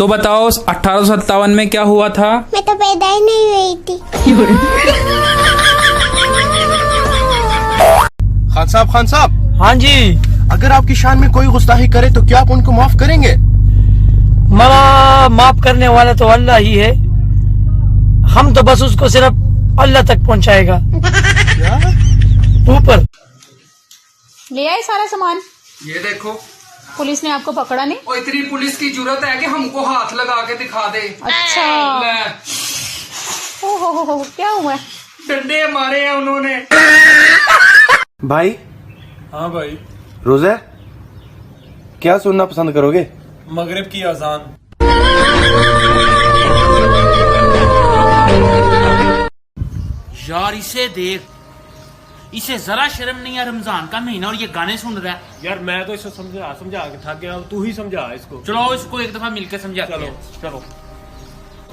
तो बताओ 1857 में क्या हुआ था? मैं तो पैदा ही नहीं हुई थी। खान साहब। हाँ जी। अगर आपकी शान में कोई गुस्ताखी करे तो क्या आप उनको माफ करेंगे? माफ करने वाला तो अल्लाह ही है, हम तो बस उसको सिर्फ अल्लाह तक पहुंचाएगा। ऊपर ले आए सारा सामान। ये देखो। पुलिस ने आपको पकड़ा नहीं? और इतनी पुलिस की जरूरत है कि हमको हाथ लगा के दिखा दे। अच्छा। हो क्या हुआ? डंडे मारे हैं उन्होंने। भाई। हाँ भाई। रोजा क्या सुनना पसंद करोगे? मगरिब की अजान। यार इसे देख, इसे जरा शर्म नहीं है, रमजान का महीना और ये गाने सुन रहा है। यार मैं तो इसको समझा के थक गया, तू ही समझा इसको। चलो इसको एक दफा मिलकर समझा। चलो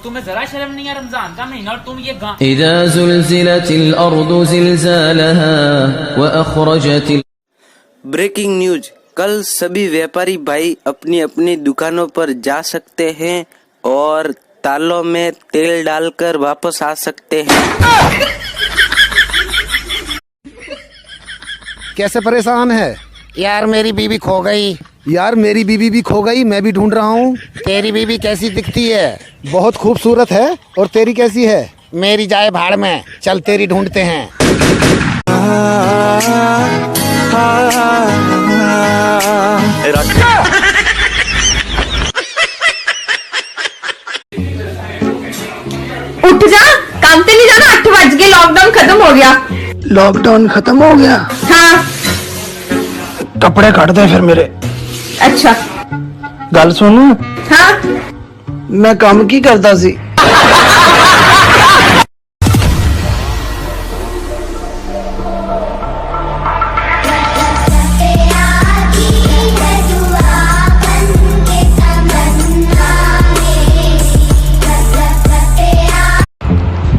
तुम्हें जरा शर्म नहीं है, रमजान का महीना और तुम ये गाने। इज़ा ज़ुल्ज़िलतिल अर्दु ज़िलज़ालहा व अख़रजतिल। ब्रेकिंग न्यूज, कल सभी व्यापारी भाई अपनी अपनी दुकानों पर जा सकते हैं और तालों में तेल डालकर वापस आ सकते हैं। कैसे परेशान है? यार मेरी बीवी खो गई। यार मेरी बीवी भी खो गई, मैं भी ढूंढ रहा हूँ। तेरी बीवी कैसी दिखती है? बहुत खूबसूरत है। और तेरी कैसी है? मेरी जाए भाड़ में, चल तेरी ढूंढते हैं। उठ जा, काम पे नहीं जाना, 8 बज गए, लॉकडाउन खत्म हो गया। लॉकडाउन खत्म हो गया? हाँ। कपड़े काट दे फिर मेरे। अच्छा गल सुन। हाँ। मैं काम की करता सी।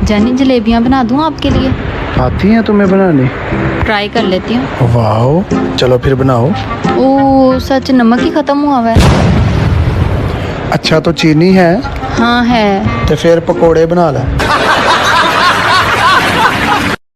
जानी जलेबियां बना दूं आपके लिए? आती हैं तुम्हें बनाने? ट्राई कर लेती हूँ। वाह, चलो फिर बनाओ। ओ सच, नमक ही खत्म हुआ है। अच्छा तो चीनी है? हाँ है। तो फिर पकोड़े बना ले।